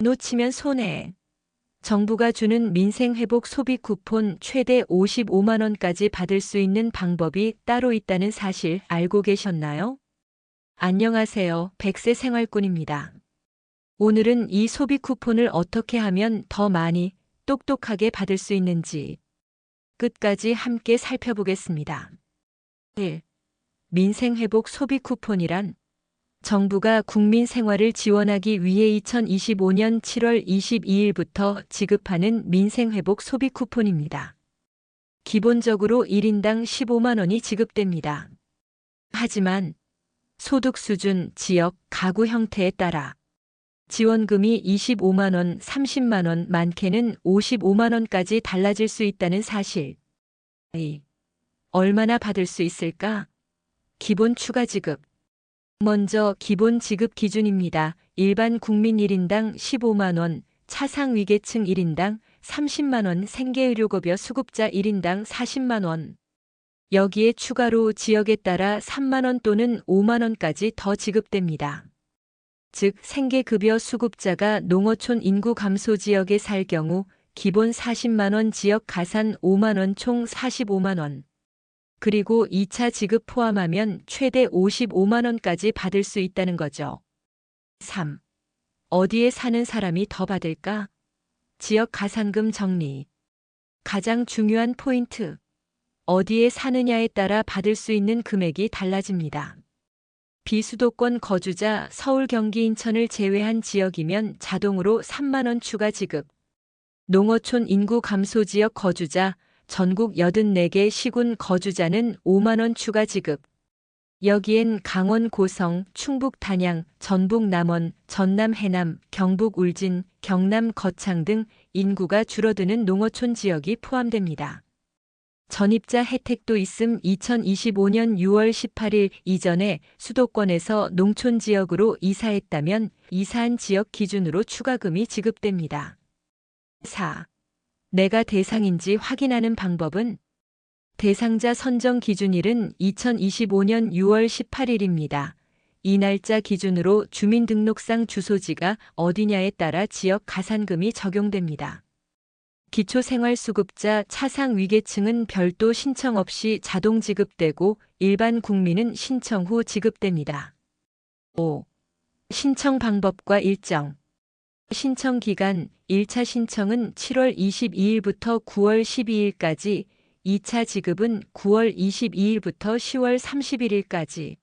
놓치면 손해. 정부가 주는 민생회복 소비 쿠폰 최대 55만 원까지 받을 수 있는 방법이 따로 있다는 사실 알고 계셨나요? 안녕하세요. 100세 생활꾼입니다. 오늘은 이 소비 쿠폰을 어떻게 하면 더 많이 똑똑하게 받을 수 있는지 끝까지 함께 살펴보겠습니다. 1. 민생회복 소비 쿠폰이란 정부가 국민 생활을 지원하기 위해 2025년 7월 22일부터 지급하는 민생회복 소비 쿠폰입니다. 기본적으로 1인당 15만 원이 지급됩니다. 하지만 소득 수준, 지역, 가구 형태에 따라 지원금이 25만 원, 30만 원, 많게는 55만 원까지 달라질 수 있다는 사실. 얼마나 받을 수 있을까? 기본 추가 지급. 먼저 기본 지급 기준입니다. 일반 국민 1인당 15만 원, 차상 위계층 1인당 30만 원, 생계의료급여 수급자 1인당 40만 원. 여기에 추가로 지역에 따라 3만 원 또는 5만 원까지 더 지급됩니다. 즉 생계급여 수급자가 농어촌 인구 감소 지역에 살 경우 기본 40만 원, 지역 가산 5만 원, 총 45만 원. 그리고 2차 지급 포함하면 최대 55만 원까지 받을 수 있다는 거죠. 3. 어디에 사는 사람이 더 받을까? 지역 가산금 정리. 가장 중요한 포인트. 어디에 사느냐에 따라 받을 수 있는 금액이 달라집니다. 비수도권 거주자 서울, 경기, 인천을 제외한 지역이면 자동으로 3만 원 추가 지급. 농어촌 인구 감소 지역 거주자, 전국 84개 시군 거주자는 5만 원 추가 지급. 여기엔 강원 고성, 충북 단양, 전북 남원, 전남 해남, 경북 울진, 경남 거창 등 인구가 줄어드는 농어촌 지역이 포함됩니다. 전입자 혜택도 있음. 2025년 6월 18일 이전에 수도권에서 농촌 지역으로 이사했다면 이사한 지역 기준으로 추가금이 지급됩니다. 4. 내가 대상인지 확인하는 방법은 대상자 선정 기준일은 2025년 6월 18일입니다. 이 날짜 기준으로 주민등록상 주소지가 어디냐에 따라 지역 가산금이 적용됩니다. 기초생활수급자 차상 위계층은 별도 신청 없이 자동 지급되고 일반 국민은 신청 후 지급됩니다. 5. 신청 방법과 일정. 신청 기간 1차 신청은 7월 22일부터 9월 12일까지, 2차 지급은 9월 22일부터 10월 31일까지.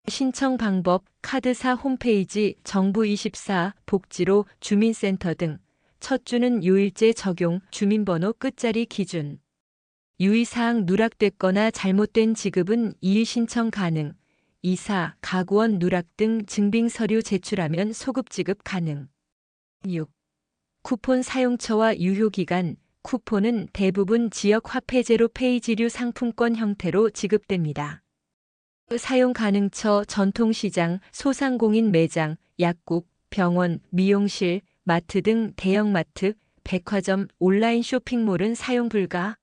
신청 방법 카드사 홈페이지, 정부24, 복지로, 주민센터 등. 첫 주는 요일제 적용, 주민번호 끝자리 기준. 유의사항 누락됐거나 잘못된 지급은 2일 신청 가능. 이사, 가구원 누락 등 증빙서류 제출하면 소급 지급 가능. 6. 쿠폰 사용처와 유효기간. 쿠폰은 대부분 지역 화폐제로 페이지류 상품권 형태로 지급됩니다. 사용 가능처 전통시장, 소상공인 매장, 약국, 병원, 미용실, 마트 등 대형마트, 백화점, 온라인 쇼핑몰은 사용 불가.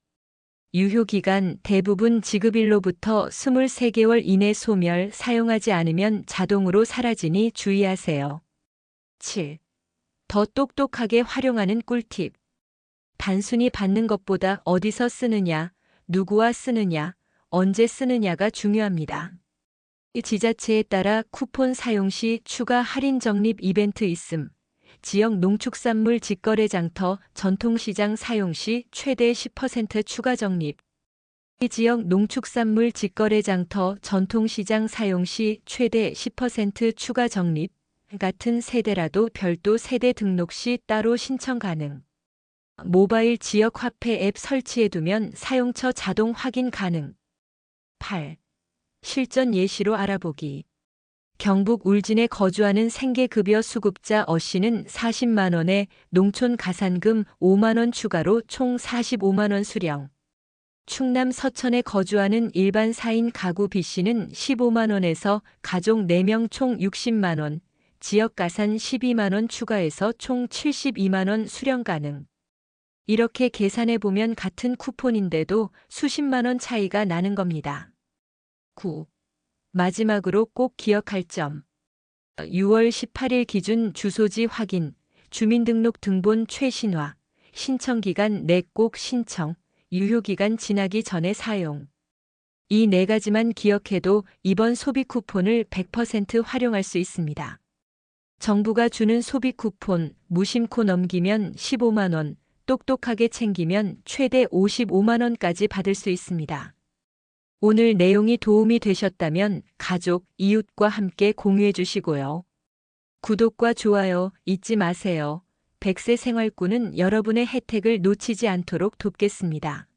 유효기간 대부분 지급일로부터 23개월 이내 소멸. 사용하지 않으면 자동으로 사라지니 주의하세요. 7. 더 똑똑하게 활용하는 꿀팁. 단순히 받는 것보다 어디서 쓰느냐, 누구와 쓰느냐, 언제 쓰느냐가 중요합니다. 지자체에 따라 쿠폰 사용 시 추가 할인 적립 이벤트 있음. 지역 농축산물 직거래 장터, 전통시장 사용 시 최대 10% 추가 적립. 지역 농축산물 직거래 장터, 전통시장 사용 시 최대 10% 추가 적립. 같은 세대라도 별도 세대 등록 시 따로 신청 가능. 모바일 지역 화폐 앱 설치해두면 사용처 자동 확인 가능. 8. 실전 예시로 알아보기. 경북 울진에 거주하는 생계급여 수급자 어씨는 40만 원에 농촌 가산금 5만 원 추가로 총 45만 원 수령. 충남 서천에 거주하는 일반 4인 가구 B씨는 15만 원에서 가족 4명 총 60만 원, 지역 가산 12만 원 추가해서 총 72만 원 수령 가능. 이렇게 계산해보면 같은 쿠폰인데도 수십만 원 차이가 나는 겁니다. 9. 마지막으로 꼭 기억할 점. 6월 18일 기준 주소지 확인. 주민등록 등본 최신화, 신청기간 내 꼭 신청, 유효기간 지나기 전에 사용. 이 네 가지만 기억해도 이번 소비 쿠폰을 100% 활용할 수 있습니다. 정부가 주는 소비 쿠폰, 무심코 넘기면 15만 원, 똑똑하게 챙기면 최대 55만 원까지 받을 수 있습니다. 오늘 내용이 도움이 되셨다면 가족, 이웃과 함께 공유해 주시고요. 구독과 좋아요 잊지 마세요. 100세 생활권은 여러분의 혜택을 놓치지 않도록 돕겠습니다.